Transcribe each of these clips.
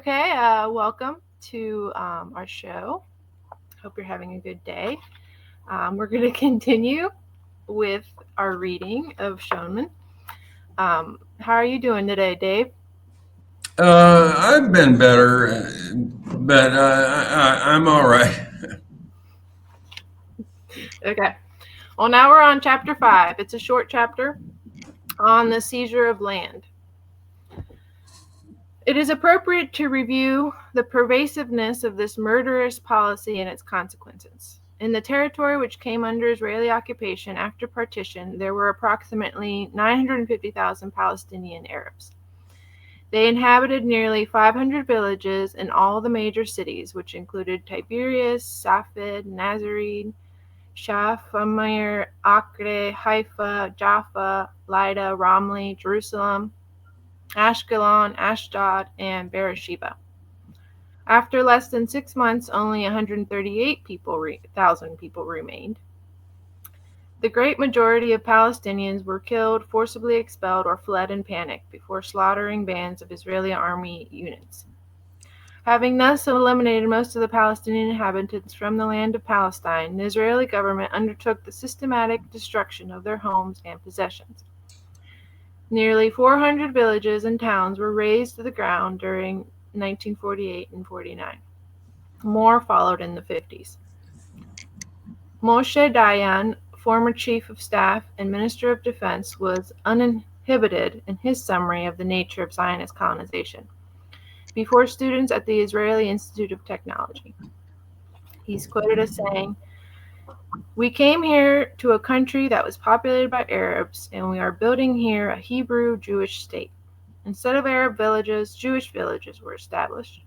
Okay, welcome to our show. Hope you're having a good day. We're going to continue with our reading of Schoenman. How are you doing today, Dave? I've been better, but I'm all right. Okay. Well, now we're on chapter 5. It's a short chapter on the seizure of land. It is appropriate to review the pervasiveness of this murderous policy and its consequences. In the territory which came under Israeli occupation after partition, there were approximately 950,000 Palestinian Arabs. They inhabited nearly 500 villages in all the major cities, which included Tiberias, Safed, Nazarene, Shafamir, Acre, Haifa, Jaffa, Lydda, Ramleh, Jerusalem, Ashkelon, Ashdod, and Beersheba. After less than 6 months, only 138,000 people remained. The great majority of Palestinians were killed, forcibly expelled, or fled in panic before slaughtering bands of Israeli army units. Having thus eliminated most of the Palestinian inhabitants from the land of Palestine, the Israeli government undertook the systematic destruction of their homes and possessions. Nearly 400 villages and towns were razed to the ground during 1948 and 49. More followed in the 50s. Moshe Dayan, former Chief of Staff and Minister of Defense, was uninhibited in his summary of the nature of Zionist colonization before students at the Israeli Institute of Technology. He's quoted as saying, "We came here to a country that was populated by Arabs, and we are building here a Hebrew Jewish state. Instead of Arab villages, Jewish villages were established.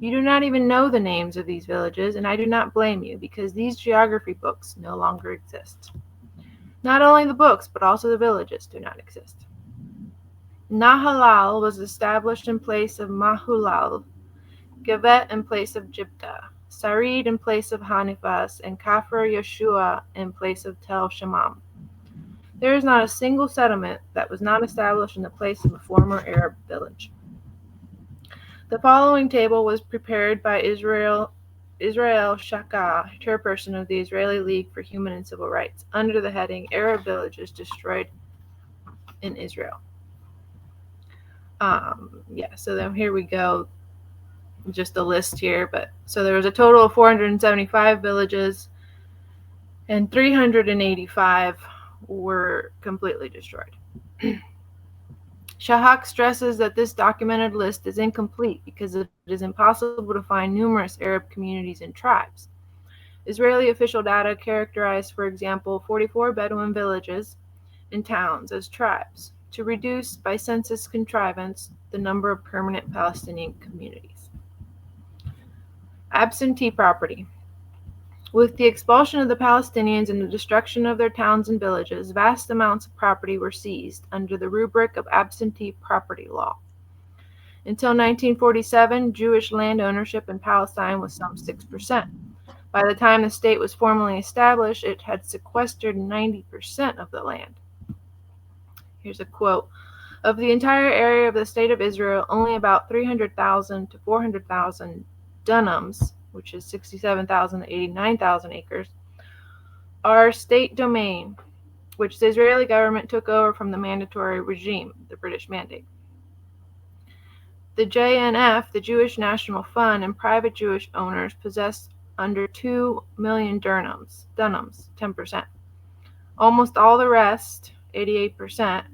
You do not even know the names of these villages, and I do not blame you, because these geography books no longer exist. Not only the books, but also the villages do not exist. Nahalal was established in place of Mahulal, Gevet in place of Jibta, Sarid in place of Hanifas, and Kafr Yeshua in place of Tel Shamam. There is not a single settlement that was not established in the place of a former Arab village." The following table was prepared by Israel Shaka, chairperson of the Israeli League for Human and Civil Rights, under the heading Arab Villages Destroyed in Israel. So then here we go. Just a list here, so there was a total of 475 villages, and 385 were completely destroyed. Shahak stresses that this documented list is incomplete because it is impossible to find numerous Arab communities and tribes. Israeli official data characterized, for example, 44 Bedouin villages and towns as tribes, to reduce, by census contrivance, the number of permanent Palestinian communities. Absentee property. With the expulsion of the Palestinians and the destruction of their towns and villages, vast amounts of property were seized under the rubric of absentee property law. Until 1947, Jewish land ownership in Palestine was some 6%. By the time the state was formally established, it had sequestered 90% of the land. Here's a quote. "Of the entire area of the state of Israel, only about 300,000 to 400,000 dunams, which is 67,000 to 89,000 acres, are state domain, which the Israeli government took over from the mandatory regime, the British Mandate. The JNF, the Jewish National Fund, and private Jewish owners possess under 2 million dunams, 10%. Almost all the rest, 88%,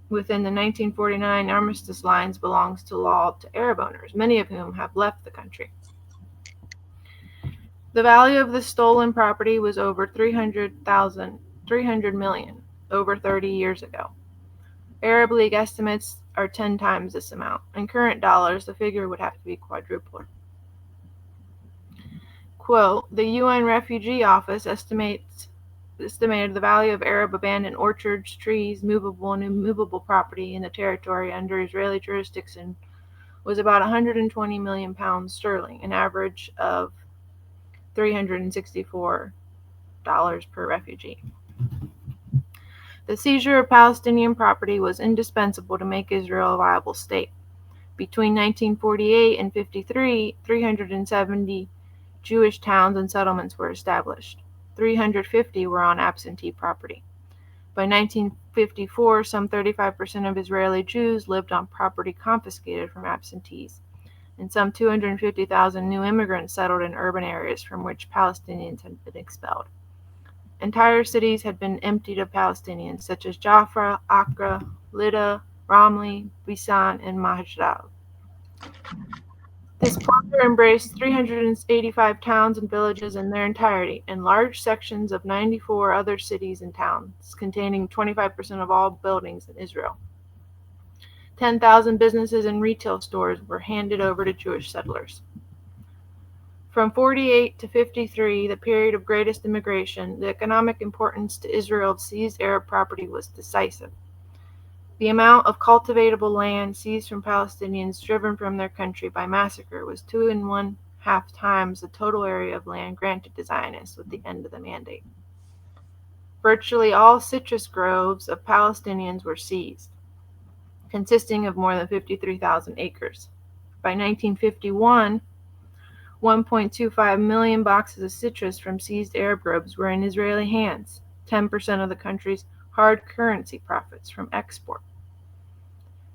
within the 1949 armistice lines belongs to law to Arab owners, many of whom have left the country. The value of the stolen property was over 300 million over 30 years ago. Arab League estimates are 10 times this amount. In current dollars, the figure would have to be quadrupled." Quote, "The UN Refugee Office estimated the value of Arab abandoned orchards, trees, movable and immovable property in the territory under Israeli jurisdiction was about 120 million pounds sterling, an average of $364 per refugee. The seizure of Palestinian property was indispensable to make Israel a viable state. Between 1948 and 53, 370 Jewish towns and settlements were established. 350 were on absentee property. By 1954, some 35% of Israeli Jews lived on property confiscated from absentees, and some 250,000 new immigrants settled in urban areas from which Palestinians had been expelled. Entire cities had been emptied of Palestinians, such as Jaffa, Accra, Lydda, Ramleh, Bisan, and Mashdal. This plunder embraced 385 towns and villages in their entirety, and large sections of 94 other cities and towns, containing 25% of all buildings in Israel. 10,000 businesses and retail stores were handed over to Jewish settlers. From 48 to 53, the period of greatest immigration, the economic importance to Israel of seized Arab property was decisive. The amount of cultivatable land seized from Palestinians driven from their country by massacre was 2.5 times the total area of land granted to Zionists with the end of the mandate. Virtually all citrus groves of Palestinians were seized, consisting of more than 53,000 acres. By 1951, 1.25 million boxes of citrus from seized Arab groves were in Israeli hands, 10% of the country's hard currency profits from export.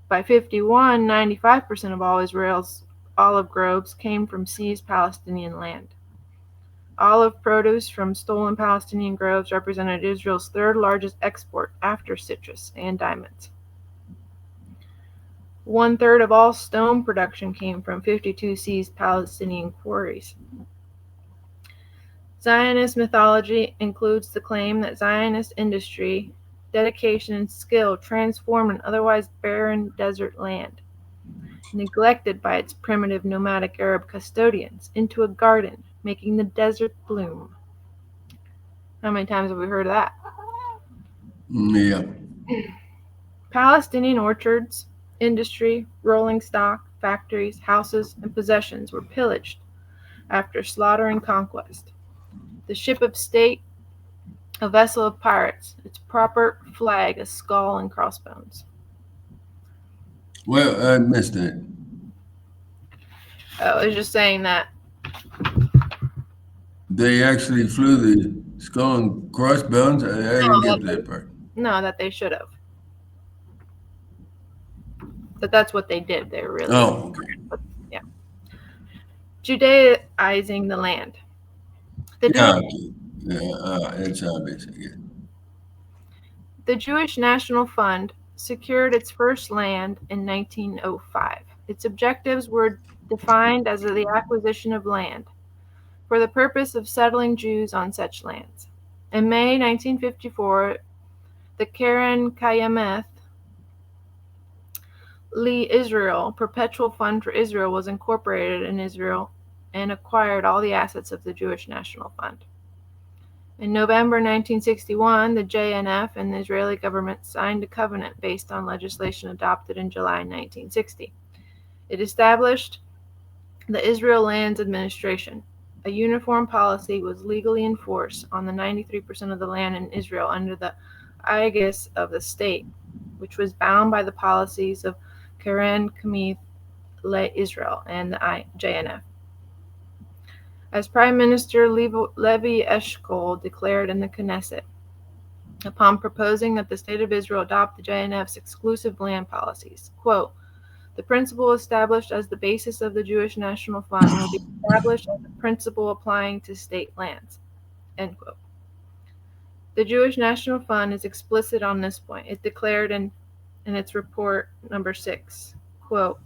By 51, 95% of all Israel's olive groves came from seized Palestinian land. Olive produce from stolen Palestinian groves represented Israel's third largest export after citrus and diamonds. 1/3 of all stone production came from 52 seized Palestinian quarries. Zionist mythology includes the claim that Zionist industry, dedication, and skill transformed an otherwise barren desert land, neglected by its primitive nomadic Arab custodians, into a garden, making the desert bloom. How many times have we heard of that? Yeah. Palestinian orchards, industry, rolling stock, factories, houses, and possessions were pillaged after slaughter and conquest. The ship of state, a vessel of pirates, its proper flag a skull and crossbones. Well, I missed it. I was just saying that. They actually flew the skull and crossbones. I didn't get that part. No, that they should have. But that's what they did. They really. Oh, okay. Yeah. Judaizing the land. The Yeah, okay. It's obvious. Yeah. Jewish National Fund secured its first land in 1905. Its objectives were defined as the acquisition of land for the purpose of settling Jews on such lands. In May 1954, the Keren Kayameth Israel, Perpetual Fund for Israel, was incorporated in Israel and acquired all the assets of the Jewish National Fund. In November 1961, the JNF and the Israeli government signed a covenant based on legislation adopted in July 1960. It established the Israel Lands Administration. A uniform policy was legally enforced on the 93% of the land in Israel under the aegis of the state, which was bound by the policies of Keren Kamith Le Israel and the JNF. As Prime Minister Levi Eshkol declared in the Knesset, upon proposing that the State of Israel adopt the JNF's exclusive land policies, quote, "The principle established as the basis of the Jewish National Fund will be established as a principle applying to state lands," end quote. The Jewish National Fund is explicit on this point. It declared in its report number 6, quote,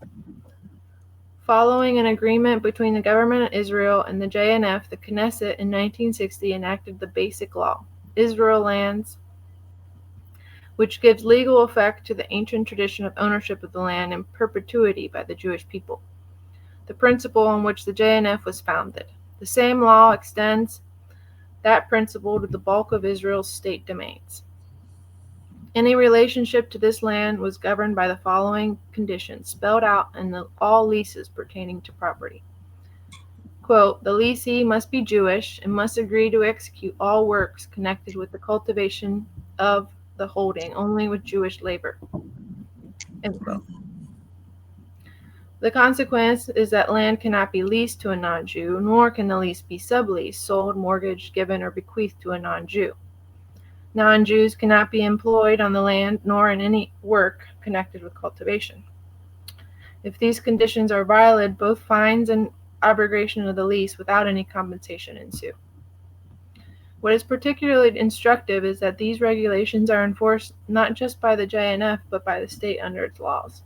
"Following an agreement between the government of Israel and the JNF, the Knesset in 1960 enacted the Basic Law, Israel Lands, which gives legal effect to the ancient tradition of ownership of the land in perpetuity by the Jewish people, the principle on which the JNF was founded. The same law extends that principle to the bulk of Israel's state domains. Any relationship to this land was governed by the following conditions spelled out in all leases pertaining to property. Quote, "The leasee must be Jewish and must agree to execute all works connected with the cultivation of the holding only with Jewish labor." End quote. The consequence is that land cannot be leased to a non-Jew, nor can the lease be subleased, sold, mortgaged, given, or bequeathed to a non-Jew. Non-Jews cannot be employed on the land nor in any work connected with cultivation. If these conditions are violated, both fines and abrogation of the lease without any compensation ensue. What is particularly instructive is that these regulations are enforced not just by the JNF but by the state under its laws.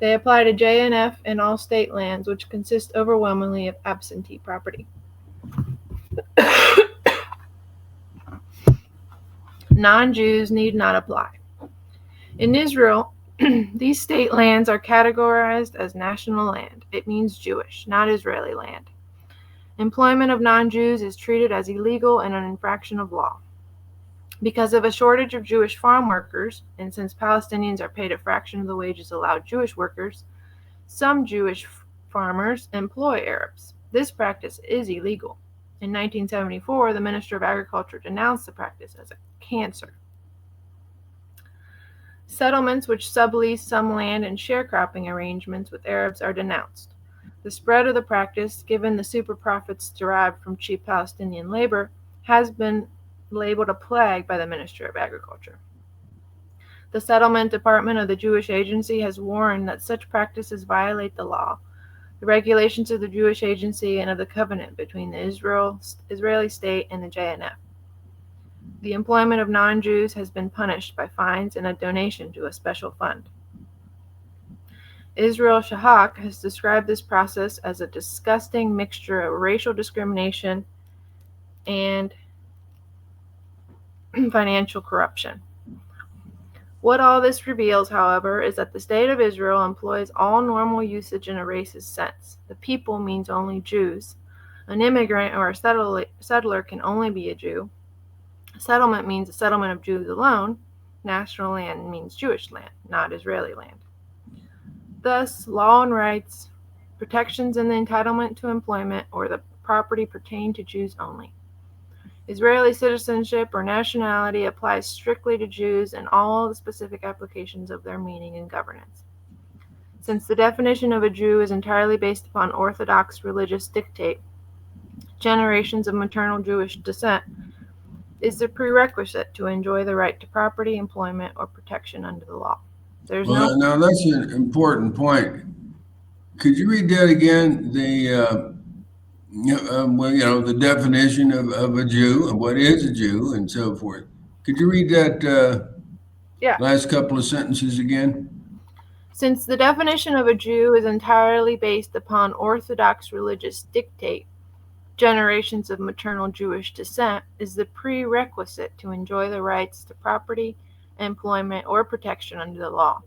They apply to JNF and all state lands, which consist overwhelmingly of absentee property. Non-Jews need not apply. In Israel, these state lands are categorized as national land. It means Jewish, not Israeli land. Employment of non-Jews is treated as illegal and an infraction of law. Because of a shortage of Jewish farm workers, and since Palestinians are paid a fraction of the wages allowed Jewish workers, some Jewish farmers employ Arabs. This practice is illegal. In 1974, the Minister of Agriculture denounced the practice as a cancer. Settlements which sublease some land and sharecropping arrangements with Arabs are denounced. The spread of the practice, given the super profits derived from cheap Palestinian labor, has been labeled a plague by the Minister of Agriculture. The Settlement Department of the Jewish Agency has warned that such practices violate the law, the regulations of the Jewish Agency, and of the covenant between the Israeli state and the JNF. The employment of non-Jews has been punished by fines and a donation to a special fund. Israel Shahak has described this process as a disgusting mixture of racial discrimination and financial corruption. What all this reveals, however, is that the state of Israel employs all normal usage in a racist sense. The people means only Jews. An immigrant or a settler can only be a Jew. A settlement means a settlement of Jews alone. National land means Jewish land, not Israeli land. Thus, law and rights, protections and the entitlement to employment or the property pertain to Jews only. Israeli citizenship or nationality applies strictly to Jews and all the specific applications of their meaning and governance. Since the definition of a Jew is entirely based upon Orthodox religious dictate, generations of maternal Jewish descent is the prerequisite to enjoy the right to property, employment, or protection under the law. Now that's an important point. Could you read that again? The definition of a Jew and what is a Jew and so forth. Could you read that last couple of sentences again? Since the definition of a Jew is entirely based upon Orthodox religious dictate, generations of maternal Jewish descent is the prerequisite to enjoy the rights to property, employment, or protection under the law.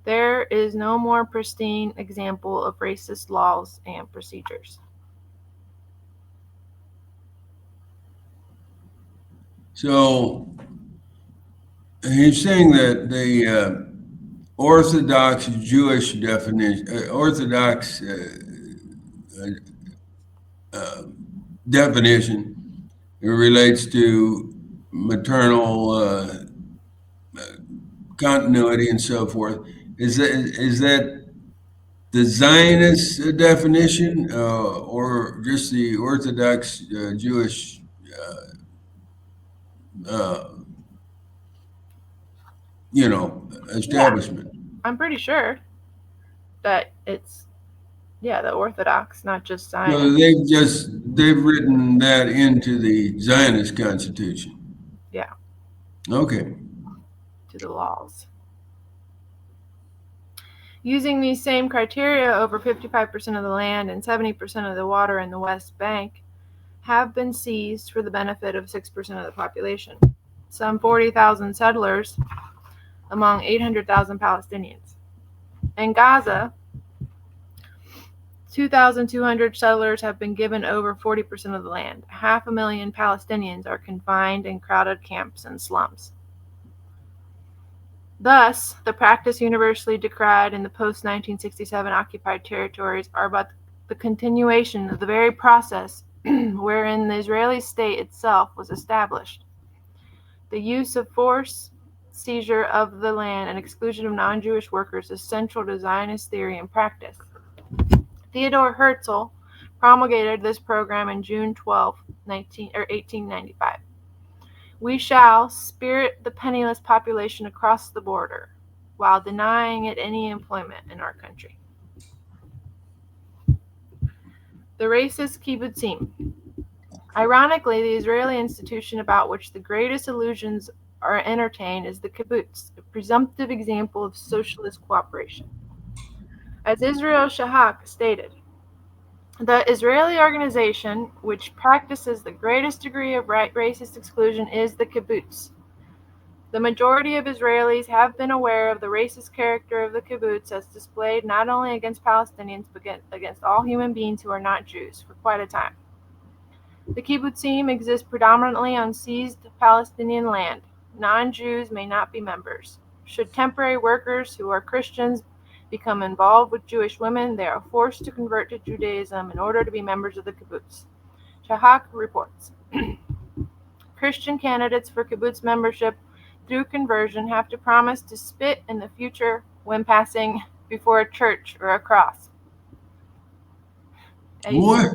There is no more pristine example of racist laws and procedures. So he's saying that the Orthodox Jewish definition, definition, it relates to maternal continuity and so forth. Is that the Zionist definition or just the Orthodox Jewish establishment? Yeah, I'm pretty sure that it's the Orthodox, not just Zionist. So they've written that into the Zionist Constitution. Yeah. Okay. To the laws. Using these same criteria, over 55% of the land and 70% of the water in the West Bank have been seized for the benefit of 6% of the population. Some 40,000 settlers among 800,000 Palestinians. In Gaza, 2,200 settlers have been given over 40% of the land. 500,000 Palestinians are confined in crowded camps and slums. Thus, the practice universally decried in the post-1967 occupied territories are but the continuation of the very process wherein the Israeli state itself was established. The use of force seizure of the land and exclusion of non-Jewish workers is central to Zionist theory and practice. Theodor Herzl promulgated this program in June 12, 1895. We shall spirit the penniless population across the border while denying it any employment in our country. The racist kibbutzim. Ironically, the Israeli institution about which the greatest illusions are entertained is the kibbutz, a presumptive example of socialist cooperation. As Israel Shahak stated, the Israeli organization which practices the greatest degree of racist exclusion is the kibbutz. The majority of Israelis have been aware of the racist character of the kibbutz as displayed not only against Palestinians but against all human beings who are not Jews for quite a time. The kibbutzim exist predominantly on seized Palestinian land. Non-Jews may not be members. Should temporary workers who are Christians become involved with Jewish women, they are forced to convert to Judaism in order to be members of the kibbutz. Shahak reports. Christian candidates for kibbutz membership through conversion have to promise to spit in the future when passing before a church or a cross. What?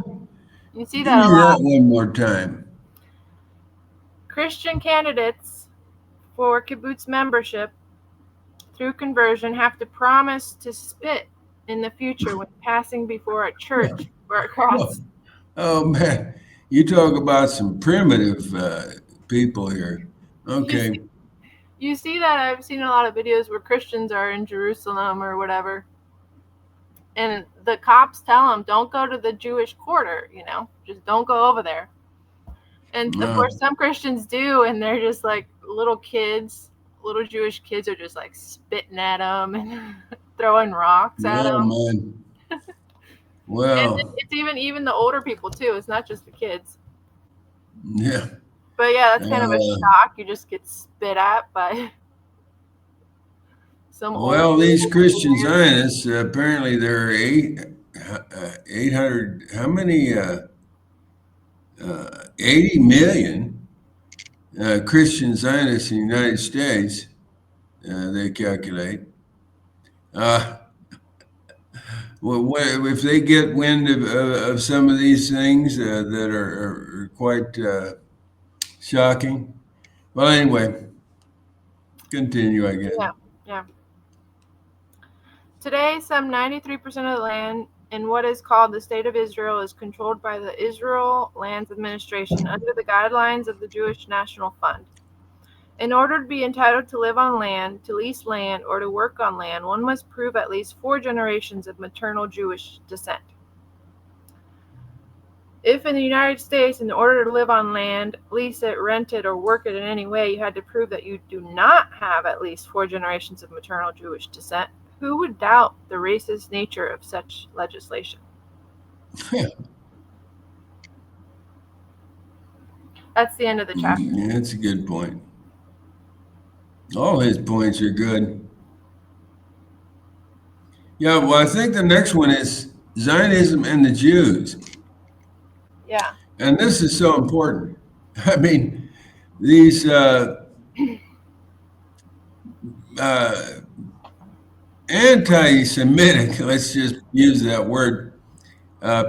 You see that a lot. Give me that one more time. Christian candidates for kibbutz membership through conversion have to promise to spit in the future when passing before a church or a cross. Oh man, you talk about some primitive people here. Okay. You see that I've seen a lot of videos where Christians are in Jerusalem or whatever, and the cops tell them, don't go to the Jewish quarter, just don't go over there. And of course some Christians do, and they're just like little Jewish kids are just like spitting at them and throwing rocks at them. Oh man. Well, and it's even the older people too. It's not just the kids. Yeah. But yeah, that's kind of a shock. You just get spit at by some. Well, these Christian Zionists apparently there are 800. How many? 80 million Christian Zionists in the United States. They calculate. Well, if they get wind of some of these things that are quite shocking. Well, anyway, continue, I guess. Yeah. Today, some 93% of the land in what is called the State of Israel is controlled by the Israel Lands Administration under the guidelines of the Jewish National Fund. In order to be entitled to live on land, to lease land, or to work on land, one must prove at least 4 generations of maternal Jewish descent. If in the United States, in order to live on land, lease it, rent it, or work it in any way, you had to prove that you do not have at least 4 generations of maternal Jewish descent, who would doubt the racist nature of such legislation? That's the end of the chapter. Yeah, that's a good point. All his points are good. Yeah, well, I think the next one is Zionism and the Jews. Yeah. And this is so important. I mean, these anti-Semitic, let's just use that word,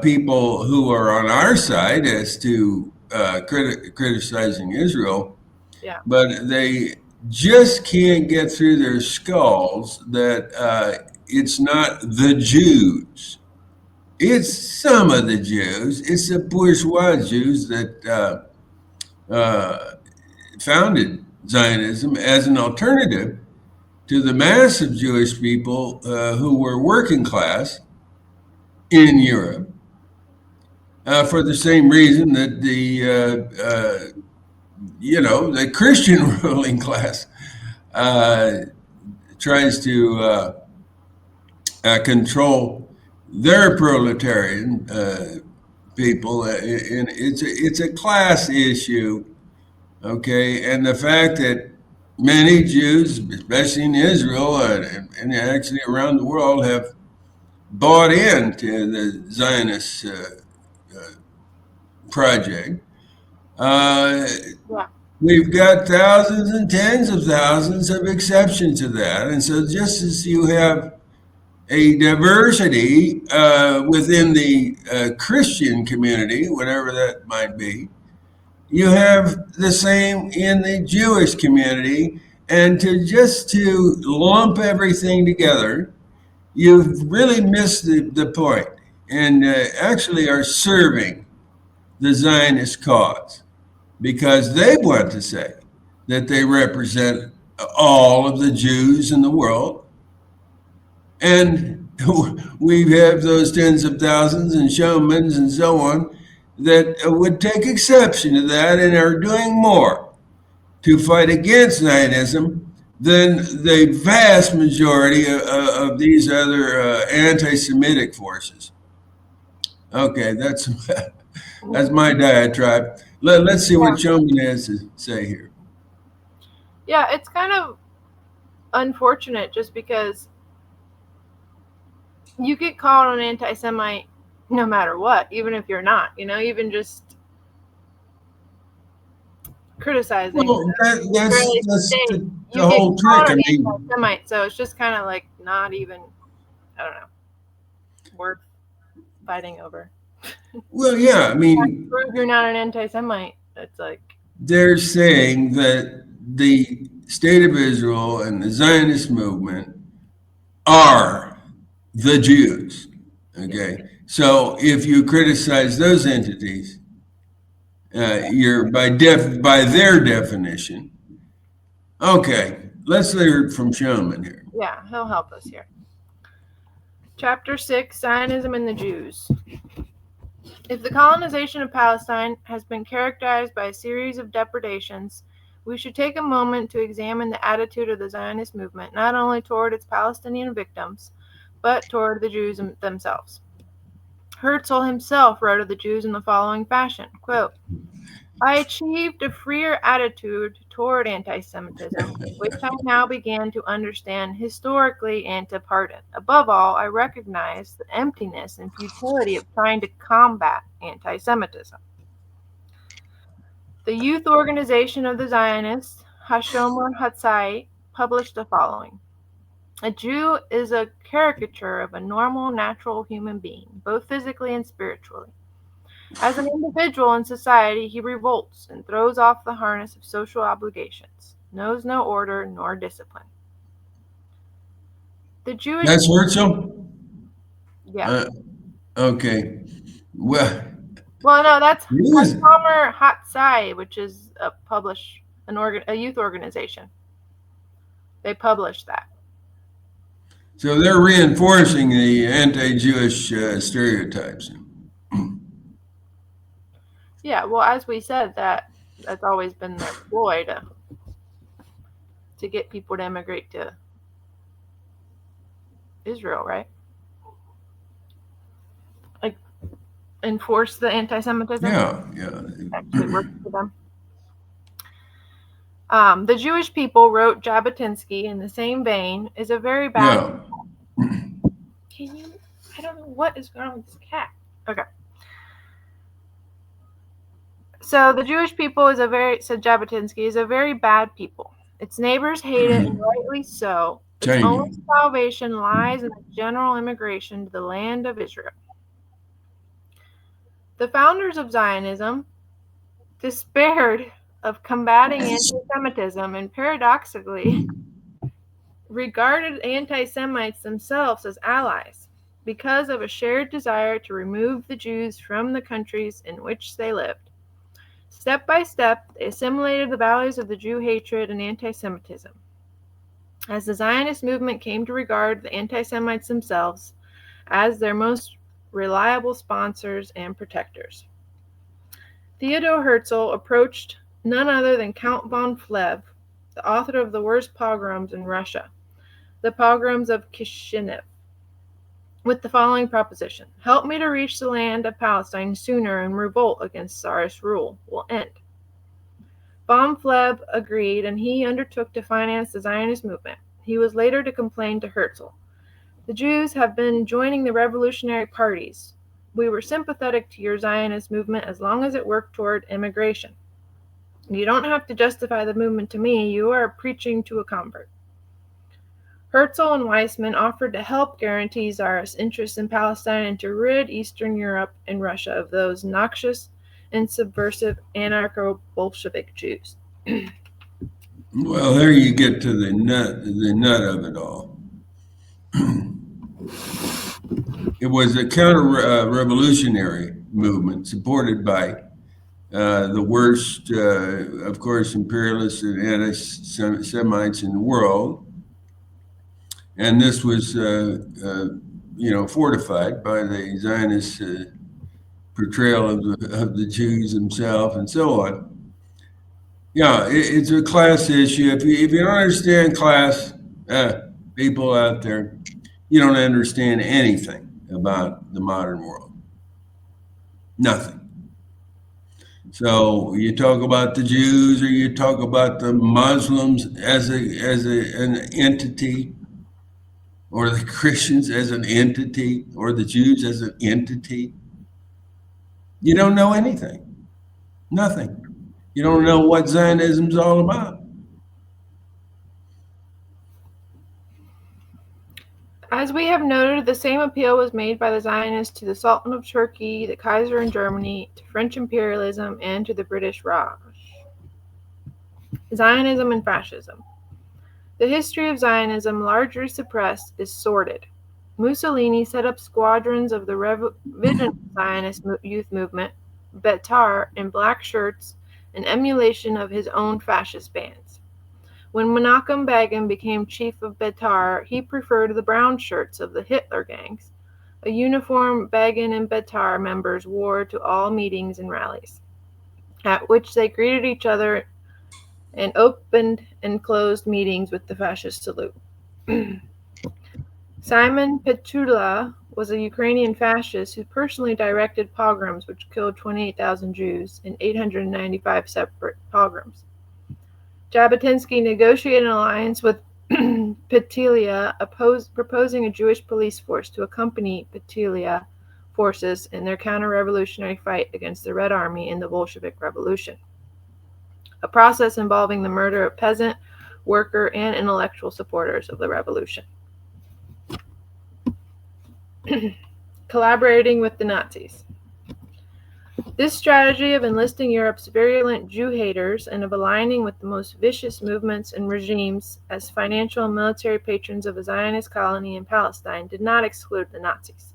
people who are on our side as to criticizing Israel, but they just can't get through their skulls that it's not the Jews. It's some of the Jews. It's the bourgeois Jews that founded Zionism as an alternative to the massive Jewish people who were working class in Europe for the same reason that the Christian ruling class tries to control their proletarian people. And it's a class issue, okay? And the fact that many Jews, especially in Israel and actually around the world, have bought into the Zionist project we've got thousands and tens of thousands of exceptions to that. And so just as you have a diversity within the Christian community, whatever that might be, you have the same in the Jewish community. And to lump everything together, you've really missed the point and actually are serving the Zionist cause because they want to say that they represent all of the Jews in the world. And we have those tens of thousands and Schoenmans and so on that would take exception to that and are doing more to fight against Zionism than the vast majority of these other anti-Semitic forces. Okay, that's my diatribe. Let's see what Schoenman has to say here. Yeah, it's kind of unfortunate just because you get called an anti-Semite no matter what, even if you're not, even just criticizing. Well, that's the you get whole called trick. an anti-Semite, so it's just kind of like not even, I don't know, worth fighting over. Well, yeah, I mean, prove you're not an anti-Semite. It's like they're saying that the state of Israel and the Zionist movement are the Jews. Okay, so if you criticize those entities, you're by their definition. Okay, let's hear from Schoenman here. Yeah, he'll help us here. Chapter 6, Zionism and the Jews. If the colonization of Palestine has been characterized by a series of depredations, we should take a moment to examine the attitude of the Zionist movement, not only toward its Palestinian victims, but toward the Jews themselves. Herzl himself wrote of the Jews in the following fashion, quote, I achieved a freer attitude toward anti-Semitism, which I now began to understand historically and to pardon. Above all, I recognized the emptiness and futility of trying to combat anti-Semitism. The youth organization of the Zionists, Hashomer Hatzair, published the following. A Jew is a caricature of a normal, natural human being, both physically and spiritually. As an individual in society, he revolts and throws off the harness of social obligations, knows no order nor discipline. The Jewish... That's Herzl? Yeah. Okay. Well, no, that's Hashomer Hatzair, which is a youth organization. They published that. So they're reinforcing the anti-Jewish stereotypes. Yeah, well, as we said, that's always been their ploy to get people to immigrate to Israel, right? Like, enforce the anti-Semitism. Yeah. Actually works for them. The Jewish people, wrote Jabotinsky in the same vein, is a very bad... Yeah. I don't know what is going on with this cat. Okay. So the Jewish people said Jabotinsky, is a very bad people. Its neighbors hate it, and rightly so. Its only salvation lies in the general immigration to the land of Israel. The founders of Zionism despaired of combating anti-Semitism and paradoxically regarded anti-Semites themselves as allies because of a shared desire to remove the Jews from the countries in which they lived. Step by step, they assimilated the values of the Jew hatred and anti-Semitism. As the Zionist movement came to regard the anti-Semites themselves as their most reliable sponsors and protectors. Theodor Herzl approached none other than Count von Plehve, the author of the worst pogroms in Russia, the pogroms of Kishinev, with the following proposition. Help me to reach the land of Palestine sooner, and revolt against Tsarist rule will end. Von Plehve agreed, and he undertook to finance the Zionist movement. He was later to complain to Herzl. The Jews have been joining the revolutionary parties. We were sympathetic to your Zionist movement as long as it worked toward immigration. You don't have to justify the movement to me. You are preaching to a convert. Herzl and Weizmann offered to help guarantee Tsarist interests in Palestine and to rid Eastern Europe and Russia of those noxious and subversive anarcho-Bolshevik Jews. Well, there you get to the nut of it all. It was a counter-revolutionary movement supported by the worst, of course, imperialists and anti-Semites in the world. And this was, fortified by the Zionist portrayal of the Jews themselves and so on. Yeah, it's a class issue. If you don't understand class, people out there, you don't understand anything about the modern world. Nothing. So you talk about the Jews, or you talk about the Muslims as an entity, or the Christians as an entity, or the Jews as an entity. You don't know anything. Nothing. You don't know what Zionism's all about. As we have noted, the same appeal was made by the Zionists to the Sultan of Turkey, the Kaiser in Germany, to French imperialism, and to the British Raj. Zionism and fascism. The history of Zionism, largely suppressed, is sordid. Mussolini set up squadrons of the revisionist Zionist youth movement, Betar, in black shirts, in emulation of his own fascist bands. When Menachem Begin became chief of Betar, he preferred the brown shirts of the Hitler gangs, a uniform Begin and Betar members wore to all meetings and rallies, at which they greeted each other and opened and closed meetings with the fascist salute. Simon Petula was a Ukrainian fascist who personally directed pogroms which killed 28,000 Jews in 895 separate pogroms. Jabotinsky negotiated an alliance with Petilia, proposing a Jewish police force to accompany Petilia forces in their counter-revolutionary fight against the Red Army in the Bolshevik Revolution, a process involving the murder of peasant, worker, and intellectual supporters of the revolution. Collaborating with the Nazis. This strategy of enlisting Europe's virulent Jew haters and of aligning with the most vicious movements and regimes as financial and military patrons of a Zionist colony in Palestine did not exclude the Nazis.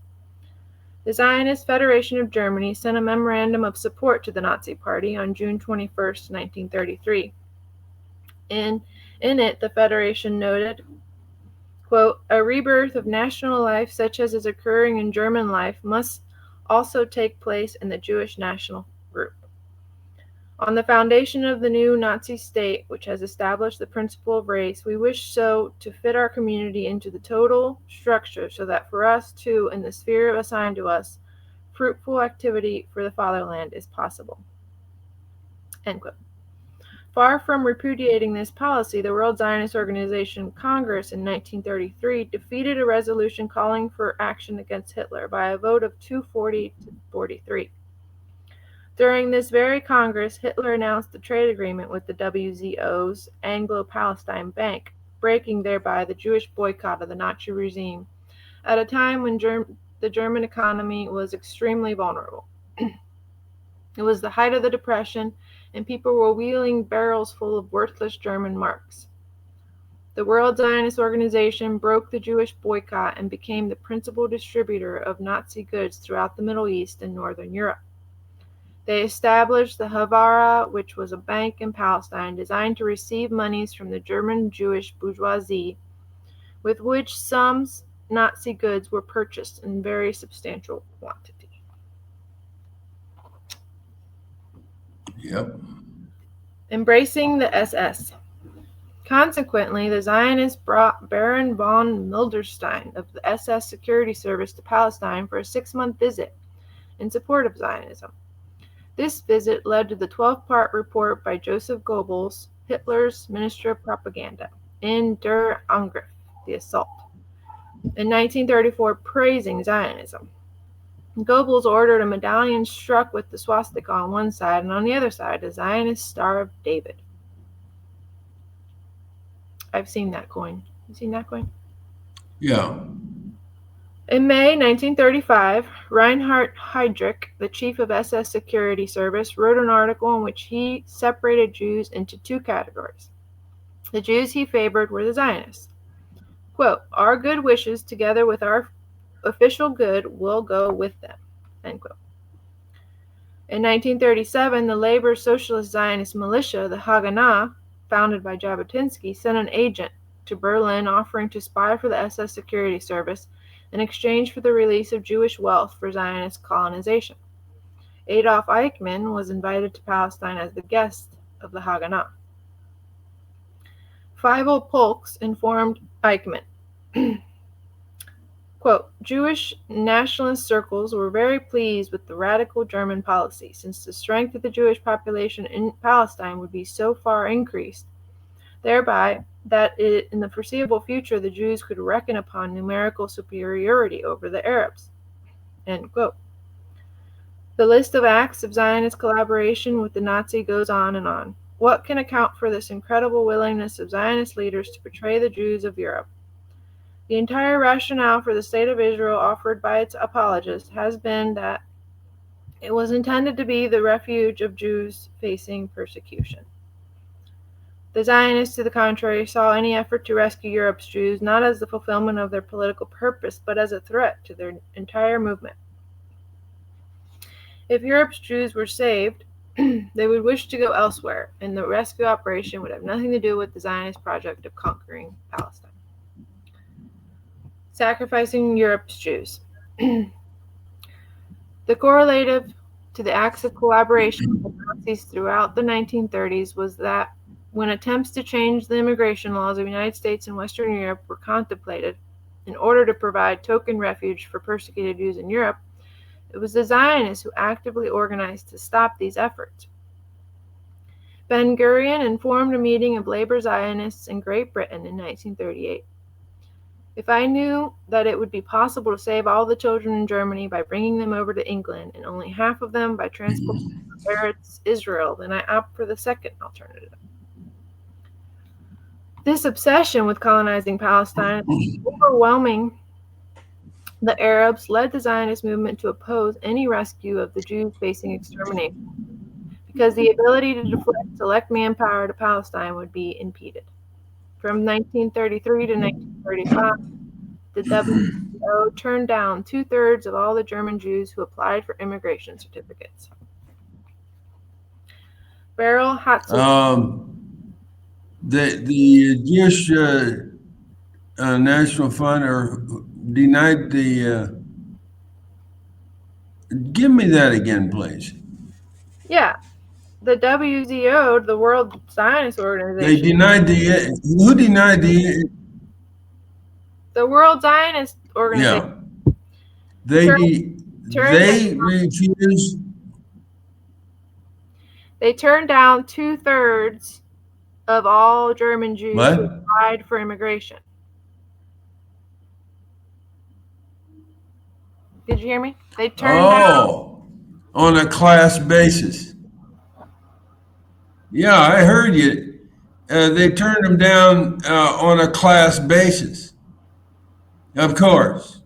The Zionist Federation of Germany sent a memorandum of support to the Nazi Party on June 21, 1933. In it, the Federation noted, quote, "A rebirth of national life such as is occurring in German life must also take place in the Jewish national group. On the foundation of the new Nazi state, which has established the principle of race, we wish so to fit our community into the total structure so that for us, too, in the sphere assigned to us, fruitful activity for the fatherland is possible." End quote. Far from repudiating this policy, the World Zionist Organization Congress in 1933 defeated a resolution calling for action against Hitler by a vote of 240 to 43. During this very Congress, Hitler announced a trade agreement with the WZO's Anglo-Palestine Bank, breaking thereby the Jewish boycott of the Nazi regime at a time when the German economy was extremely vulnerable. It was the height of the Depression, and people were wheeling barrels full of worthless German marks. The World Zionist Organization broke the Jewish boycott and became the principal distributor of Nazi goods throughout the Middle East and Northern Europe. They established the Havara, which was a bank in Palestine designed to receive monies from the German Jewish bourgeoisie, with which some Nazi goods were purchased in very substantial quantity. Yep. Embracing the SS. Consequently, the Zionists brought Baron von Milderstein of the SS Security Service to Palestine for a 6-month visit in support of Zionism. This visit led to the 12-part report by Joseph Goebbels, Hitler's Minister of Propaganda, in Der Angriff, the assault, in 1934, praising Zionism. Goebbels ordered a medallion struck with the swastika on one side, and on the other side, a Zionist Star of David. I've seen that coin. You seen that coin? Yeah. In May 1935, Reinhard Heydrich, the chief of SS Security Service, wrote an article in which he separated Jews into two categories. The Jews he favored were the Zionists. Quote, "Our good wishes, together with our official good, will go with them." End quote. In 1937, the Labor Socialist Zionist militia, the Haganah, founded by Jabotinsky, sent an agent to Berlin offering to spy for the SS Security Service in exchange for the release of Jewish wealth for Zionist colonization. Adolf Eichmann was invited to Palestine as the guest of the Haganah. Feivel Polks informed Eichmann, quote, "Jewish nationalist circles were very pleased with the radical German policy, since the strength of the Jewish population in Palestine would be so far increased, thereby that in the foreseeable future the Jews could reckon upon numerical superiority over the Arabs." End quote. The list of acts of Zionist collaboration with the Nazi goes on and on. What can account for this incredible willingness of Zionist leaders to betray the Jews of Europe? The entire rationale for the State of Israel offered by its apologists has been that it was intended to be the refuge of Jews facing persecution. The Zionists, to the contrary, saw any effort to rescue Europe's Jews not as the fulfillment of their political purpose, but as a threat to their entire movement. If Europe's Jews were saved, they would wish to go elsewhere, and the rescue operation would have nothing to do with the Zionist project of conquering Palestine. Sacrificing Europe's Jews. The correlative to the acts of collaboration with the Nazis throughout the 1930s was that when attempts to change the immigration laws of the United States and Western Europe were contemplated in order to provide token refuge for persecuted Jews in Europe, it was the Zionists who actively organized to stop these efforts. Ben-Gurion informed a meeting of labor Zionists in Great Britain in 1938. "If I knew that it would be possible to save all the children in Germany by bringing them over to England, and only half of them by transport to Eretz Israel, then I opt for the second alternative." This obsession with colonizing Palestine, overwhelming the Arabs, led the Zionist movement to oppose any rescue of the Jews facing extermination, because the ability to deflect select manpower to Palestine would be impeded. From 1933 to 1935, the WTO turned down 2/3 of all the German Jews who applied for immigration certificates. Beryl Hatzel. The Jewish National Fund or denied the. Give me that again, please. Yeah, the WZO, the World Zionist Organization. They denied the. Who denied the? The World Zionist Organization. Yeah. They refused. They turned down 2/3 of all German Jews who applied for immigration. Did you hear me? They turned down on a class basis. Yeah, I heard you. They turned them down on a class basis. Of course.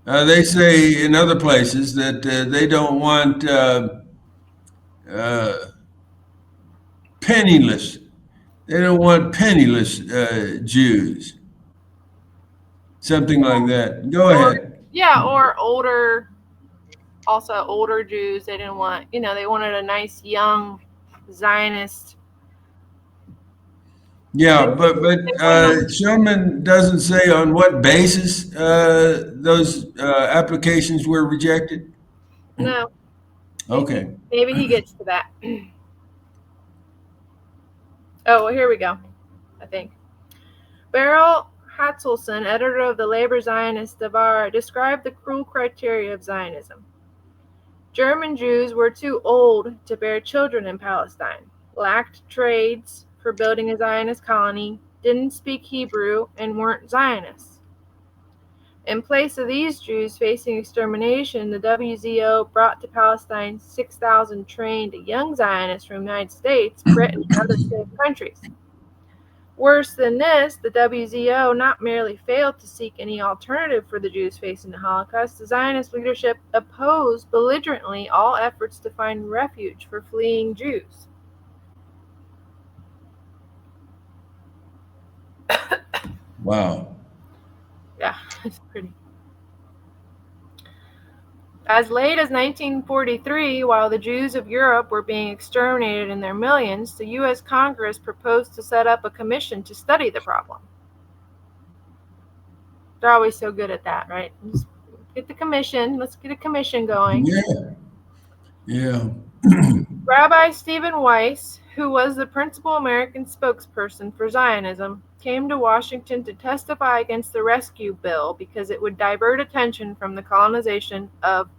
They say in other places that they don't want penniless. They don't want penniless Jews. Something like that. Go ahead. Yeah, or older Jews. They didn't want, they wanted a nice young Zionist. Yeah, but Schoenman doesn't say on what basis those applications were rejected. No. Okay. Maybe he gets to that. Oh, well, here we go, I think. Beryl Hatzelson, editor of the Labor Zionist Davar, described the cruel criteria of Zionism. German Jews were too old to bear children in Palestine, lacked trades for building a Zionist colony, didn't speak Hebrew, and weren't Zionists. In place of these Jews facing extermination, the WZO brought to Palestine 6,000 trained young Zionists from the United States, Britain, and other safe countries. Worse than this, the WZO not merely failed to seek any alternative for the Jews facing the Holocaust, the Zionist leadership opposed belligerently all efforts to find refuge for fleeing Jews. Wow. Yeah, it's pretty. As late as 1943, while the Jews of Europe were being exterminated in their millions, the U.S. Congress proposed to set up a commission to study the problem. They're always so good at that, right? Just get the commission. Let's get a commission going. Yeah. Rabbi Stephen Weiss, who was the principal American spokesperson for Zionism, came to Washington to testify against the rescue bill because it would divert attention from the colonization of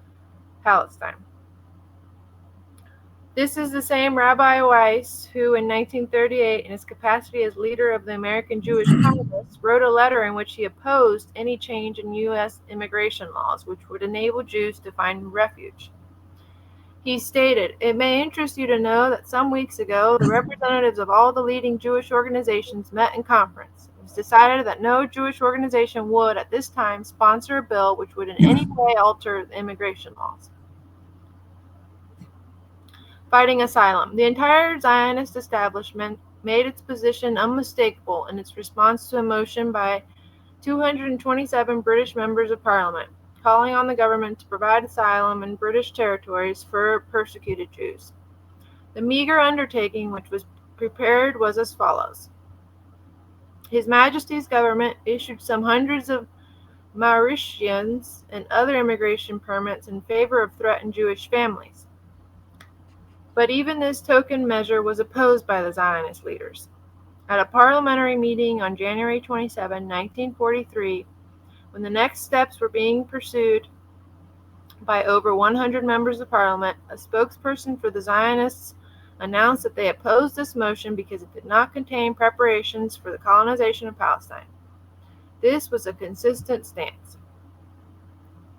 Palestine. This is the same Rabbi Weiss who, in 1938, in his capacity as leader of the American Jewish Congress, wrote a letter in which he opposed any change in U.S. immigration laws which would enable Jews to find refuge. He stated, "It may interest you to know that some weeks ago, the representatives of all the leading Jewish organizations met in conference. It was decided that no Jewish organization would, at this time, sponsor a bill which would in any way alter the immigration laws." Fighting asylum. The entire Zionist establishment made its position unmistakable in its response to a motion by 227 British members of Parliament, calling on the government to provide asylum in British territories for persecuted Jews. The meager undertaking which was prepared was as follows. His Majesty's government issued some hundreds of Mauritians and other immigration permits in favor of threatened Jewish families. But even this token measure was opposed by the Zionist leaders. At a parliamentary meeting on January 27, 1943, when the next steps were being pursued by over 100 members of parliament, a spokesperson for the Zionists announced that they opposed this motion because it did not contain preparations for the colonization of Palestine. This was a consistent stance.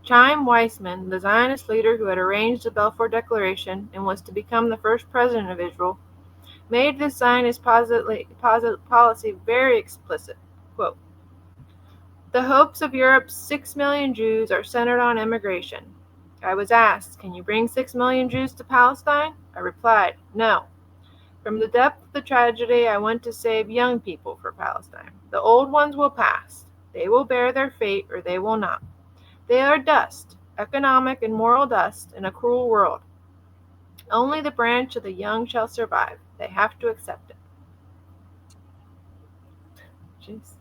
Chaim Weizmann, the Zionist leader who had arranged the Balfour Declaration and was to become the first president of Israel, made this Zionist policy very explicit. Quote, "The hopes of Europe's 6 million Jews are centered on immigration. I was asked, can you bring 6 million Jews to Palestine? I replied, no. From the depth of the tragedy, I want to save young people for Palestine. The old ones will pass. They will bear their fate or they will not. They are dust, economic and moral dust, in a cruel world. Only the branch of the young shall survive. They have to accept it." Jeez.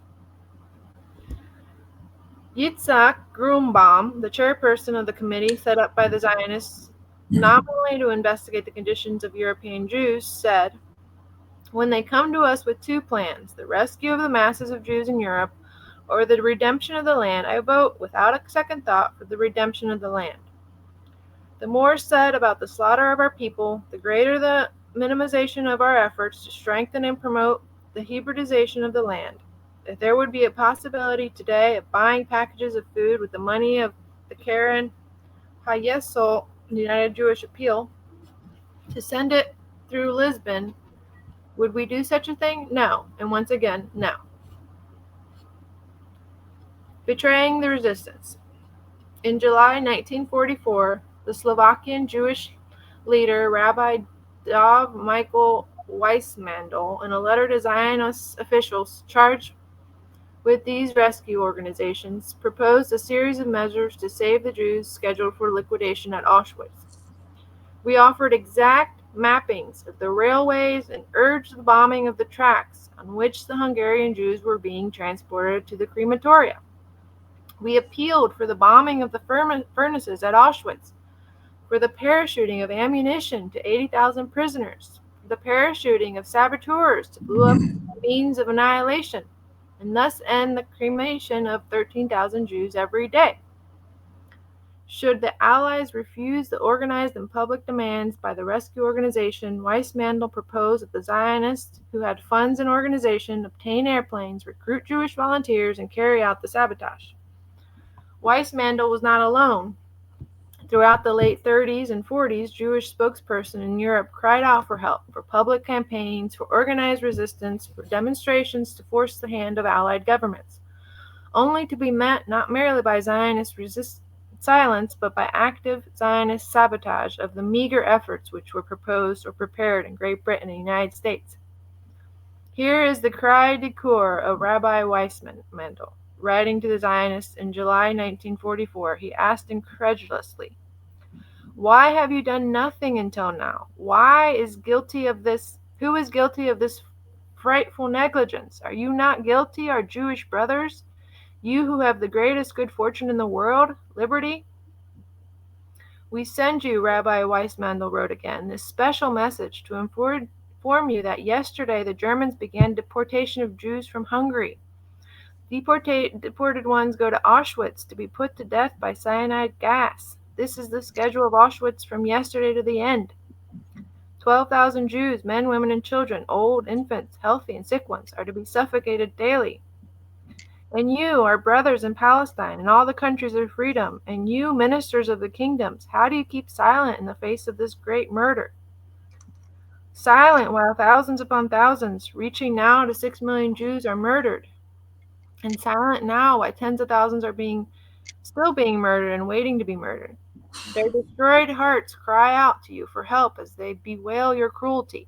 Yitzhak Grunbaum, the chairperson of the committee set up by the Zionists nominally to investigate the conditions of European Jews, said, "When they come to us with two plans, the rescue of the masses of Jews in Europe or the redemption of the land, I vote without a second thought for the redemption of the land. The more said about the slaughter of our people, the greater the minimization of our efforts to strengthen and promote the Hebraization of the land. If there would be a possibility today of buying packages of food with the money of the Karen Hayesol, the United Jewish Appeal, to send it through Lisbon, would we do such a thing? No. And once again, no." Betraying the resistance. In July 1944, the Slovakian Jewish leader Rabbi Dov Michael Weissmandl, in a letter to Zionist officials charged with these rescue organizations, proposed a series of measures to save the Jews scheduled for liquidation at Auschwitz. "We offered exact mappings of the railways and urged the bombing of the tracks on which the Hungarian Jews were being transported to the crematoria. We appealed for the bombing of the furnaces at Auschwitz, for the parachuting of ammunition to 80,000 prisoners, for the parachuting of saboteurs to blow up means of annihilation, and thus end the cremation of 13,000 Jews every day. Should the Allies refuse the organized and public demands by the rescue organization, Weissmandl proposed that the Zionists, who had funds and organization, obtain airplanes, recruit Jewish volunteers, and carry out the sabotage. Weissmandl was not alone. Throughout the late 30s and 40s, Jewish spokespersons in Europe cried out for help, for public campaigns, for organized resistance, for demonstrations to force the hand of Allied governments, only to be met not merely by Zionist silence, but by active Zionist sabotage of the meager efforts which were proposed or prepared in Great Britain and the United States. Here is the cry de coeur of Rabbi Weissmandl. Writing to the Zionists in July 1944, he asked incredulously, "Why have you done nothing until now? Who is guilty of this frightful negligence? Are you not guilty, our Jewish brothers? You who have the greatest good fortune in the world, liberty? We send you," Rabbi Weissmandl wrote again, "this special message to inform you that yesterday the Germans began deportation of Jews from Hungary. Deported ones go to Auschwitz to be put to death by cyanide gas. This is the schedule of Auschwitz from yesterday to the end. 12,000 Jews, men, women, and children, old, infants, healthy, and sick ones, are to be suffocated daily. And you, our brothers in Palestine and all the countries of freedom, and you, ministers of the kingdoms, how do you keep silent in the face of this great murder? Silent while thousands upon thousands, reaching now to 6 million Jews, are murdered. And silent now while tens of thousands are still being murdered and waiting to be murdered. Their destroyed hearts cry out to you for help as they bewail your cruelty.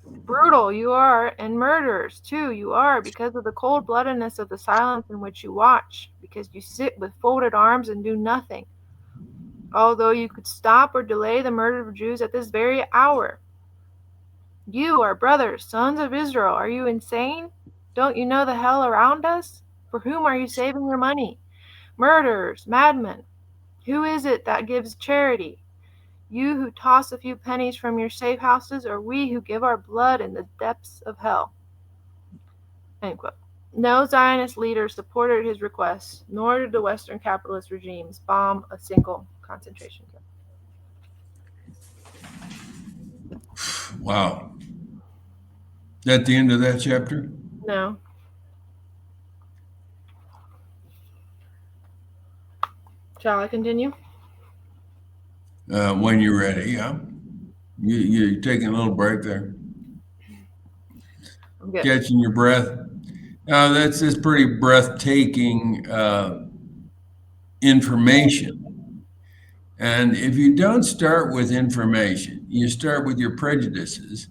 Brutal you are, and murderers, too, you are, because of the cold-bloodedness of the silence in which you watch, because you sit with folded arms and do nothing, although you could stop or delay the murder of Jews at this very hour. You, our brothers, sons of Israel, are you insane? Don't you know the hell around us? For whom are you saving your money? Murderers, madmen. Who is it that gives charity? You who toss a few pennies from your safe houses, or we who give our blood in the depths of hell?" End quote. No Zionist leader supported his request, nor did the Western capitalist regimes bomb a single concentration camp. Wow. Is that the end of that chapter? No. Shall I continue? When you're ready, yeah. You're taking a little break there. I'm good. Catching your breath. That's just pretty breathtaking information. And if you don't start with information, you start with your prejudices.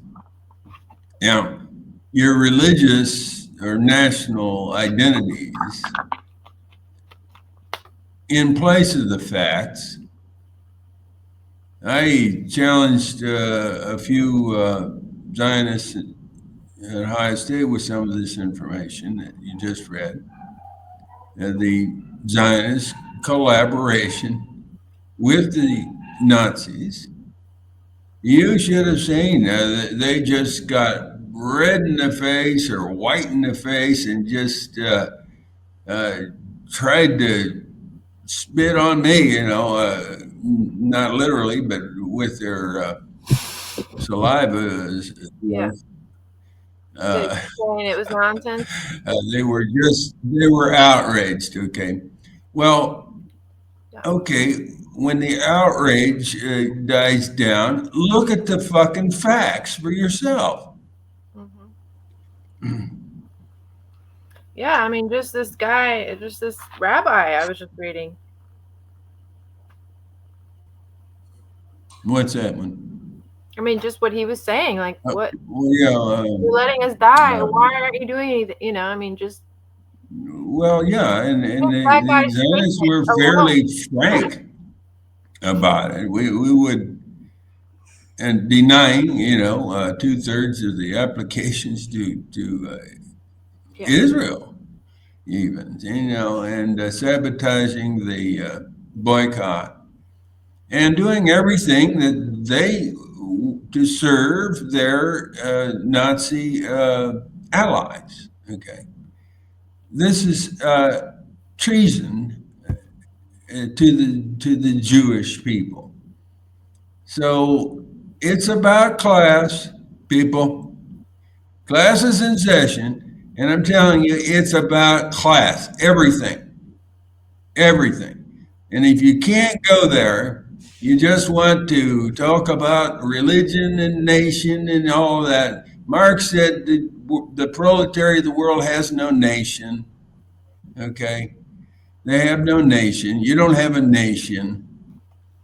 Now, your religious or national identities in place of the facts. I challenged a few Zionists at Ohio State with some of this information that you just read. The Zionist collaboration with the Nazis. You should have seen they just got red in the face or white in the face and just tried to spit on me, not literally, but with their saliva. Yeah. Saying it was nonsense. They were outraged. Okay. Well, okay. When the outrage dies down, look at the fucking facts for yourself. Mm-hmm. Yeah, I mean, just this rabbi I was just reading. What's that one? I mean, just what he was saying, like, what? Well, you're letting us die. Why aren't you doing anything? I mean, just. Well, yeah, and the Zionists were fairly frank about it. We would, and denying, 2/3 of the applications to Israel, even, and sabotaging the boycott, and doing everything that they to serve their Nazi allies. Okay, this is treason to the Jewish people. So it's about class, people. Class is in session, and I'm telling you, it's about class. Everything. everything. And if you can't go there, you just want to talk about religion and nation and all that. Marx said the proletariat of the world has no nation. Okay, they have no nation. You don't have a nation.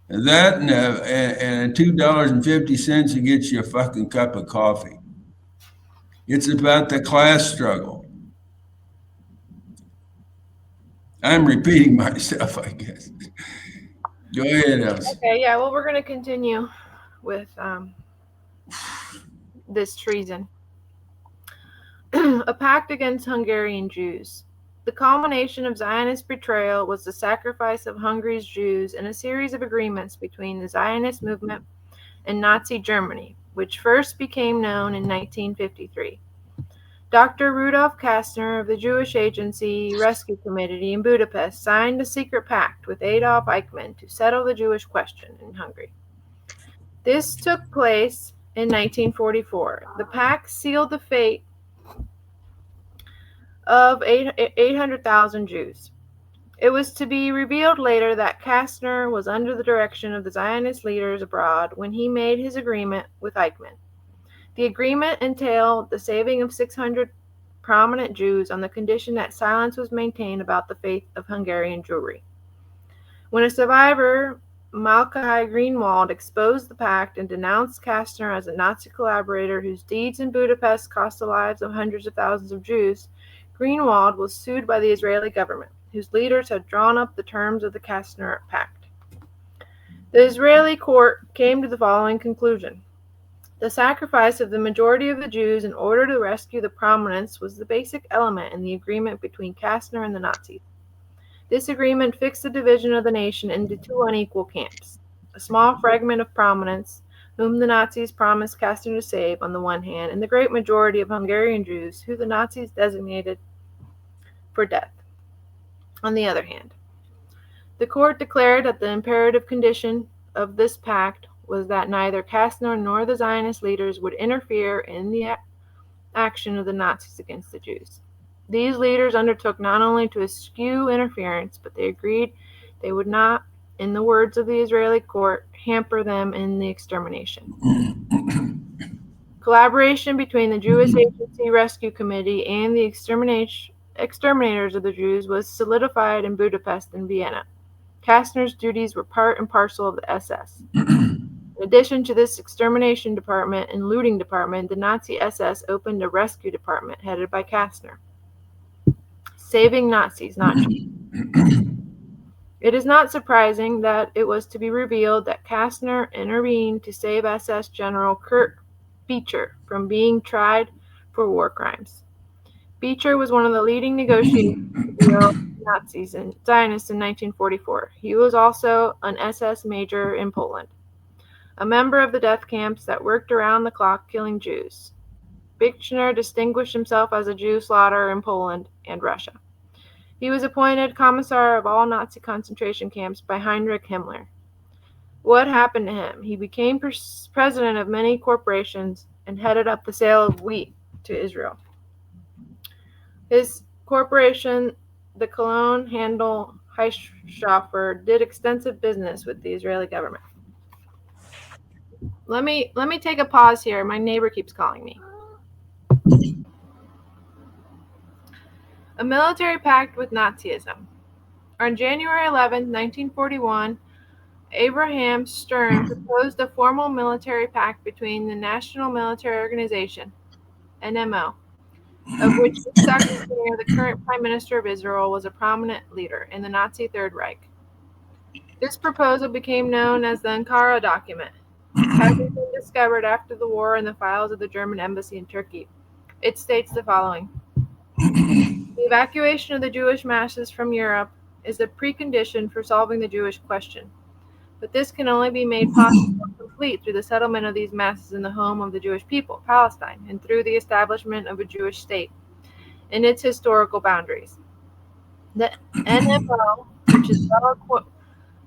That and $2.50 to get you a fucking cup of coffee. It's about the class struggle. I'm repeating myself, I guess. Go ahead, Elsie. Okay, yeah, well, we're going to continue with this treason. A pact against Hungarian Jews. The culmination of Zionist betrayal was the sacrifice of Hungary's Jews in a series of agreements between the Zionist movement and Nazi Germany, which first became known in 1953. Dr. Rudolf Kastner of the Jewish Agency Rescue Committee in Budapest signed a secret pact with Adolf Eichmann to settle the Jewish question in Hungary. This took place in 1944. The pact sealed the fate of 800,000 Jews. It was to be revealed later that Kastner was under the direction of the Zionist leaders abroad when he made his agreement with Eichmann. The agreement entailed the saving of 600 prominent Jews on the condition that silence was maintained about the fate of Hungarian Jewry. When a survivor, Malachi Greenwald, exposed the pact and denounced Kastner as a Nazi collaborator whose deeds in Budapest cost the lives of hundreds of thousands of Jews, Greenwald was sued by the Israeli government, whose leaders had drawn up the terms of the Kastner Pact. The Israeli court came to the following conclusion. The sacrifice of the majority of the Jews in order to rescue the prominents was the basic element in the agreement between Kastner and the Nazis. This agreement fixed the division of the nation into two unequal camps. A small fragment of prominents, whom the Nazis promised Kastner to save on the one hand, and the great majority of Hungarian Jews, who the Nazis designated for death on the other hand. The court declared that the imperative condition of this pact was that neither Kastner nor the Zionist leaders would interfere in the action of the Nazis against the Jews. These leaders undertook not only to eschew interference, but they agreed they would not, in the words of the Israeli court, hamper them in the extermination. Collaboration between the Jewish Agency Rescue Committee and the exterminators of the Jews was solidified in Budapest and Vienna. Kastner's duties were part and parcel of the SS. In addition to this extermination department and looting department, the Nazi SS opened a rescue department headed by Kastner. Saving Nazis, not Jews. It is not surprising that it was to be revealed that Kastner intervened to save SS General Kurt Beecher from being tried for war crimes. Beecher was one of the leading negotiators with Nazis and Zionists in 1944. He was also an SS major in Poland, a member of the death camps that worked around the clock killing Jews. Beecher distinguished himself as a Jew slaughterer in Poland and Russia. He was appointed commissar of all Nazi concentration camps by Heinrich Himmler. What happened to him? He became president of many corporations and headed up the sale of wheat to Israel. His corporation, the Cologne Handel Heischhofer, did extensive business with the Israeli government. Let me take a pause here. My neighbor keeps calling me. A military pact with Nazism. On January 11, 1941, Abraham Stern proposed a formal military pact between the National Military Organization, NMO, of which Yitzhak Rabin, the current Prime Minister of Israel, was a prominent leader in the Nazi Third Reich. This proposal became known as the Ankara document, having been discovered after the war in the files of the German embassy in Turkey. It states the following. The evacuation of the Jewish masses from Europe is a precondition for solving the Jewish question. But this can only be made possible and complete through the settlement of these masses in the home of the Jewish people, Palestine, and through the establishment of a Jewish state in its historical boundaries. The NMO, which is well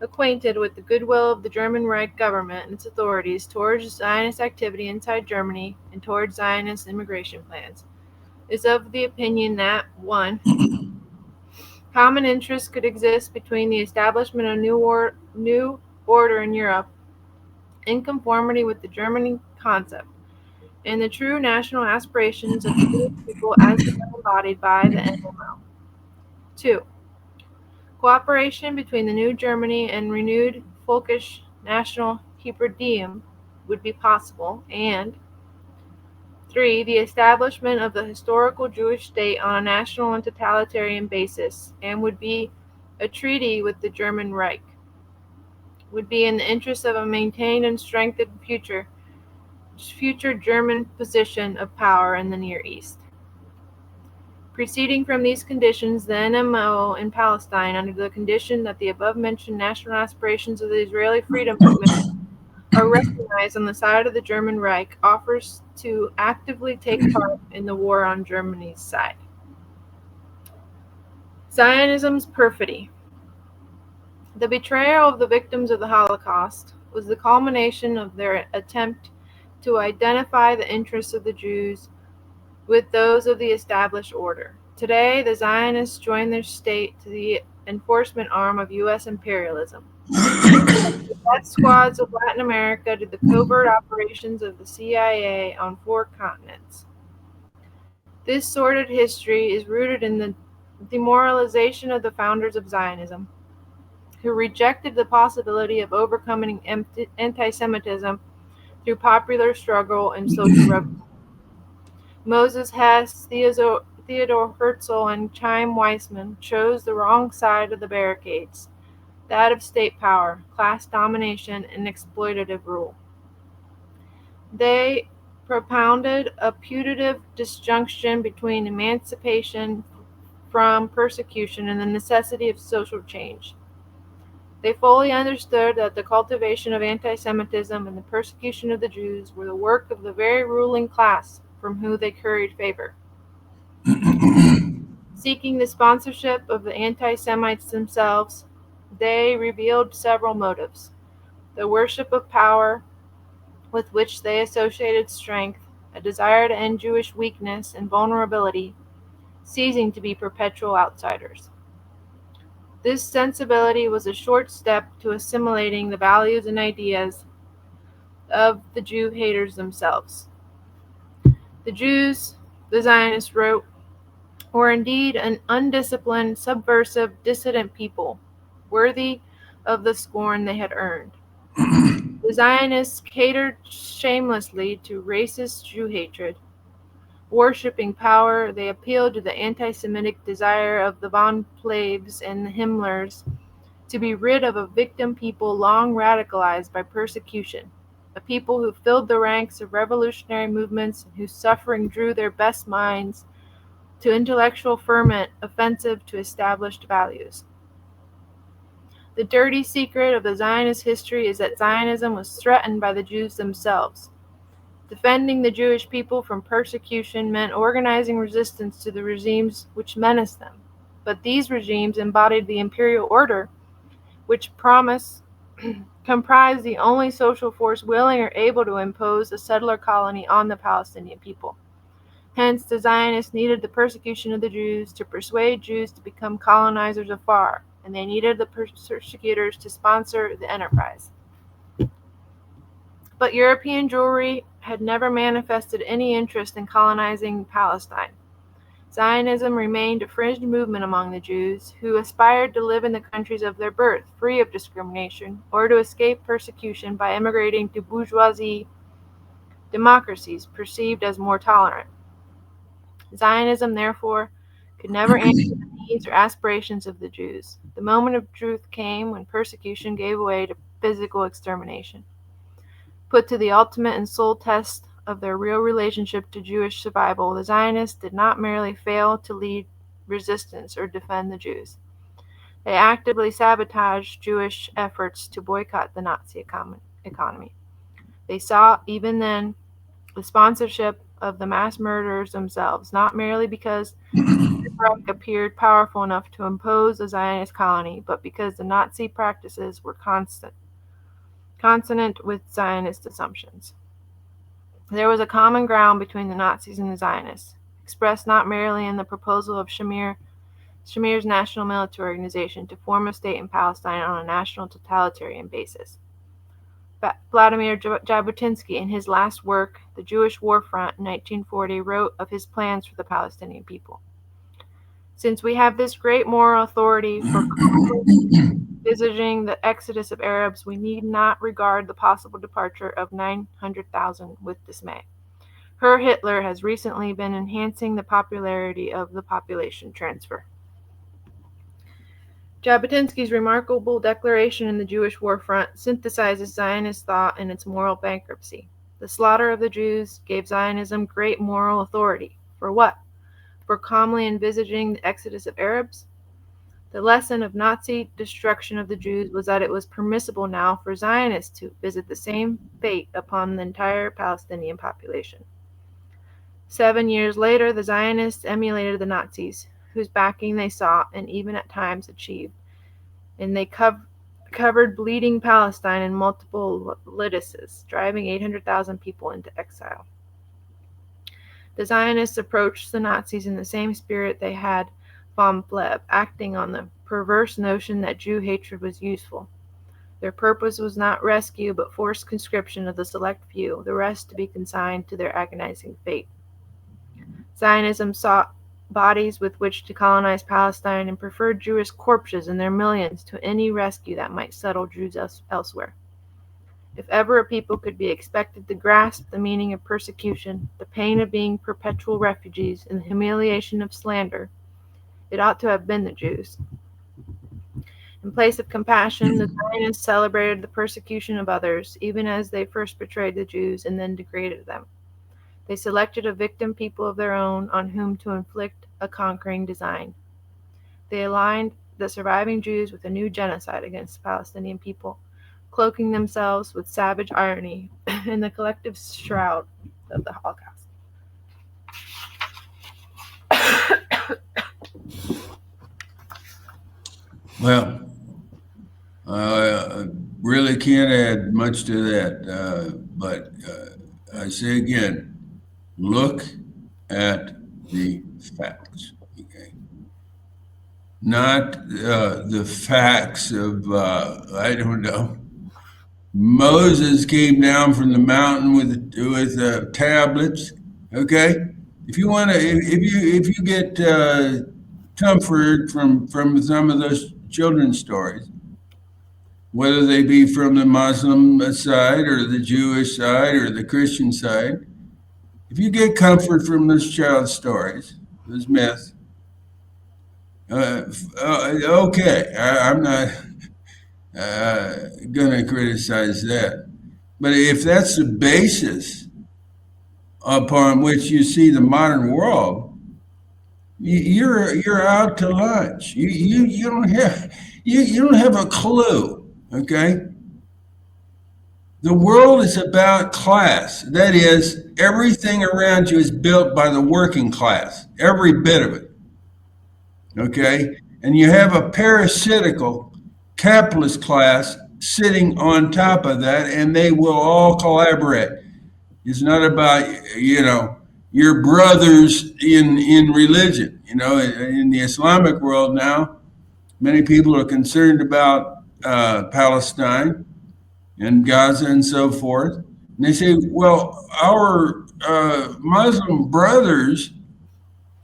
acquainted with the goodwill of the German Reich government and its authorities towards Zionist activity inside Germany and towards Zionist immigration plans, is of the opinion that 1. Common interests could exist between the establishment of new order in Europe in conformity with the German concept and the true national aspirations of the Jewish people as embodied by the NMO. 2. Cooperation between the new Germany and renewed Folkish national Hebräium would be possible, and 3. The establishment of the historical Jewish state on a national and totalitarian basis, and would be a treaty with the German Reich, would be in the interest of a maintained and strengthened future German position of power in the Near East. Proceeding from these conditions, the NMO in Palestine, under the condition that the above-mentioned national aspirations of the Israeli freedom movement are recognized on the side of the German Reich, offers to actively take part in the war on Germany's side. Zionism's perfidy. The betrayal of the victims of the Holocaust was the culmination of their attempt to identify the interests of the Jews with those of the established order. Today, the Zionists join their state to the enforcement arm of U.S. imperialism. The death squads of Latin America to the covert operations of the CIA on 4 continents. This sordid history is rooted in the demoralization of the founders of Zionism, who rejected the possibility of overcoming anti-Semitism through popular struggle and social revolution. Moses Hess, Theodore Herzl, and Chaim Weizmann chose the wrong side of the barricades, that of state power, class domination, and exploitative rule. They propounded a putative disjunction between emancipation from persecution and the necessity of social change. They fully understood that the cultivation of anti-Semitism and the persecution of the Jews were the work of the very ruling class from whom they curried favor. Seeking the sponsorship of the anti-Semites themselves, they revealed several motives: the worship of power, with which they associated strength, a desire to end Jewish weakness and vulnerability, ceasing to be perpetual outsiders. This sensibility was a short step to assimilating the values and ideas of the Jew haters themselves. The Jews, the Zionists wrote, were indeed an undisciplined, subversive, dissident people, worthy of the scorn they had earned. The Zionists catered shamelessly to racist Jew hatred. Worshipping power, they appealed to the anti-Semitic desire of the von Plebs and the Himmlers to be rid of a victim people long radicalized by persecution, a people who filled the ranks of revolutionary movements and whose suffering drew their best minds to intellectual ferment offensive to established values. The dirty secret of the Zionist history is that Zionism was threatened by the Jews themselves. Defending the Jewish people from persecution meant organizing resistance to the regimes which menaced them. But these regimes embodied the imperial order, which comprised the only social force willing or able to impose a settler colony on the Palestinian people. Hence, the Zionists needed the persecution of the Jews to persuade Jews to become colonizers afar, and they needed the persecutors to sponsor the enterprise. But European Jewry had never manifested any interest in colonizing Palestine. Zionism remained a fringe movement among the Jews, who aspired to live in the countries of their birth, free of discrimination, or to escape persecution by emigrating to bourgeoisie democracies perceived as more tolerant. Zionism, therefore, could never answer the needs or aspirations of the Jews. The moment of truth came when persecution gave way to physical extermination. Put to the ultimate and sole test of their real relationship to Jewish survival, the Zionists did not merely fail to lead resistance or defend the Jews. They actively sabotaged Jewish efforts to boycott the Nazi economy. They sought, even then, the sponsorship of the mass murderers themselves, not merely because the Reich appeared powerful enough to impose a Zionist colony, but because the Nazi practices were consonant with Zionist assumptions. There was a common ground between the Nazis and the Zionists, expressed not merely in the proposal of Shamir Shamir's national military organization, to form a state in Palestine on a national totalitarian basis. Vladimir Jabotinsky, in his last work, The Jewish War Front, in 1940, wrote of his plans for the Palestinian people. Since we have this great moral authority for envisaging the exodus of Arabs, we need not regard the possible departure of 900,000 with dismay. Herr Hitler has recently been enhancing the popularity of the population transfer. Jabotinsky's remarkable declaration in the Jewish War Front synthesizes Zionist thought in its moral bankruptcy. The slaughter of the Jews gave Zionism great moral authority. For what? For calmly envisaging the exodus of Arabs? The lesson of Nazi destruction of the Jews was that it was permissible now for Zionists to visit the same fate upon the entire Palestinian population. 7 years later, the Zionists emulated the Nazis, whose backing they sought and even at times achieved, and they covered bleeding Palestine in multiple litises, driving 800,000 people into exile. The Zionists approached the Nazis in the same spirit they had vom Pleb, acting on the perverse notion that Jew hatred was useful. Their purpose was not rescue, but forced conscription of the select few, the rest to be consigned to their agonizing fate. Zionism sought bodies with which to colonize Palestine and preferred Jewish corpses in their millions to any rescue that might settle Jews elsewhere. If ever a people could be expected to grasp the meaning of persecution, the pain of being perpetual refugees, and the humiliation of slander, it ought to have been the Jews. In place of compassion, the Zionists celebrated the persecution of others, even as they first betrayed the Jews and then degraded them. They selected a victim people of their own on whom to inflict a conquering design. They aligned the surviving Jews with a new genocide against the Palestinian people, cloaking themselves with savage irony in the collective shroud of the Holocaust. Well, I really can't add much to that, but I say again, look at the facts, okay? Not the facts of, I don't know, Moses came down from the mountain with tablets, okay? If you want to, if you get comfort from some of those children's stories, whether they be from the Muslim side or the Jewish side or the Christian side, if you get comfort from those child stories, those myths, okay, I'm not going to criticize that. But if that's the basis upon which you see the modern world, you're out to lunch. You don't have a clue. Okay. The world is about class. That is, everything around you is built by the working class, every bit of it. Okay. And you have a parasitical capitalist class sitting on top of that, and they will all collaborate. It's not about, your brothers in religion. In the Islamic world now, many people are concerned about Palestine and Gaza and so forth. And they say, well, our Muslim brothers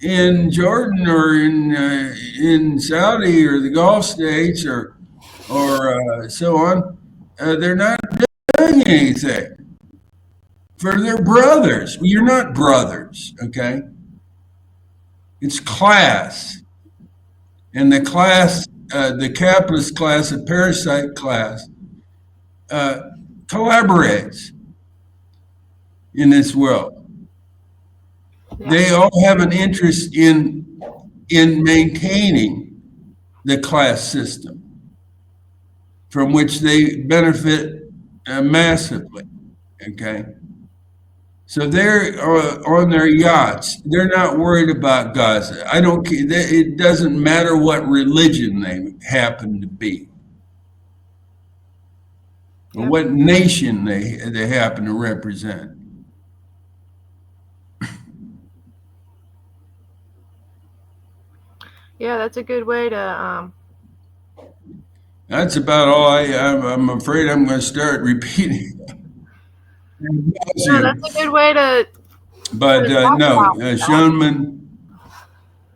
in Jordan or in Saudi or the Gulf states or so on, they're not doing anything for their brothers. Well, you're not brothers, okay? It's class. And the class, the capitalist class, the parasite class, collaborates in this world. Yeah. They all have an interest in maintaining the class system from which they benefit massively, okay? So they're on their yachts. They're not worried about Gaza. It doesn't matter what religion they happen to be, or what nation they happen to represent. Yeah, that's a good way to. That's about all I'm afraid I'm going to start repeating. No, that's a good way to But talk no, about that. Schoenman,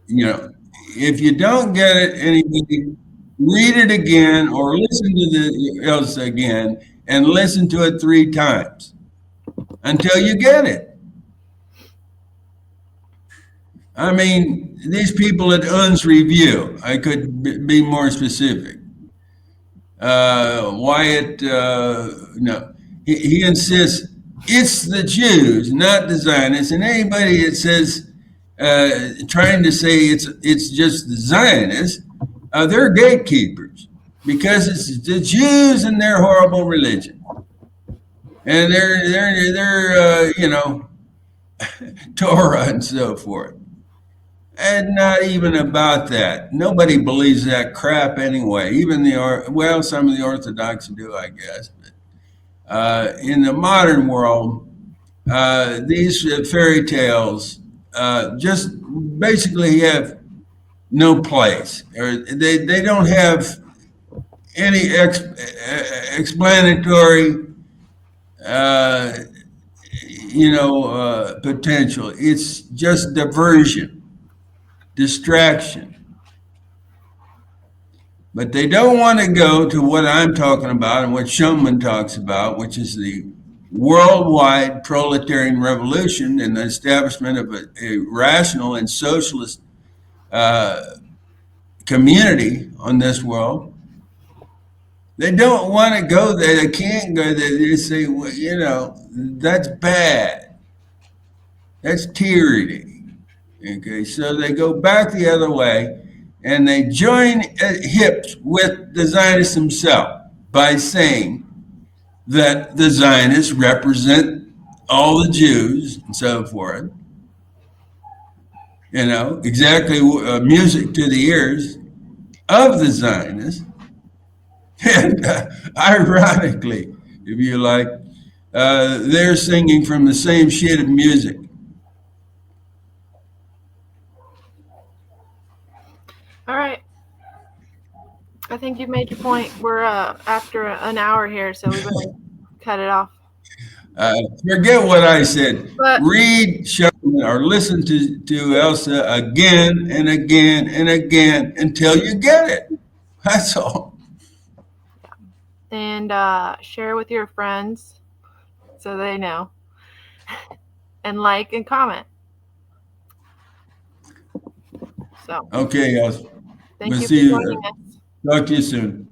if you don't get it, anybody, read it again or listen to the else again and listen to it 3 times until you get it. I mean, these people at UN's review, I could be more specific. Wyatt, no, he insists it's the Jews, not the Zionists, and anybody that says trying to say it's just the Zionists, they're gatekeepers because it's the Jews and their horrible religion, and they're Torah and so forth. And not even about that. Nobody believes that crap anyway. Even some of the Orthodox do, I guess. But in the modern world, these fairy tales just basically have no place, or they don't have any explanatory, uh, potential. It's just diversion, distraction. But they don't want to go to what I'm talking about and what Schoenman talks about, which is the worldwide proletarian revolution and the establishment of a rational and socialist uh, community on this world. They don't want to go there. They can't go there. They say, well, that's bad. That's tyranny. Okay, so they go back the other way and they join hips with the Zionist himself by saying that the Zionists represent all the Jews and so forth. Exactly music to the ears of the Zionists. And ironically, if you like, they're singing from the same sheet of music. All right. I think you've made your point. We're after an hour here, so we better cut it off. Forget what I said. But Read Schoenman or listen to Elsa again and again and again until you get it. That's all. and share with your friends so they know, and like and comment. So Okay, Elsa. thank We'll you for see joining you. us. Talk to you soon.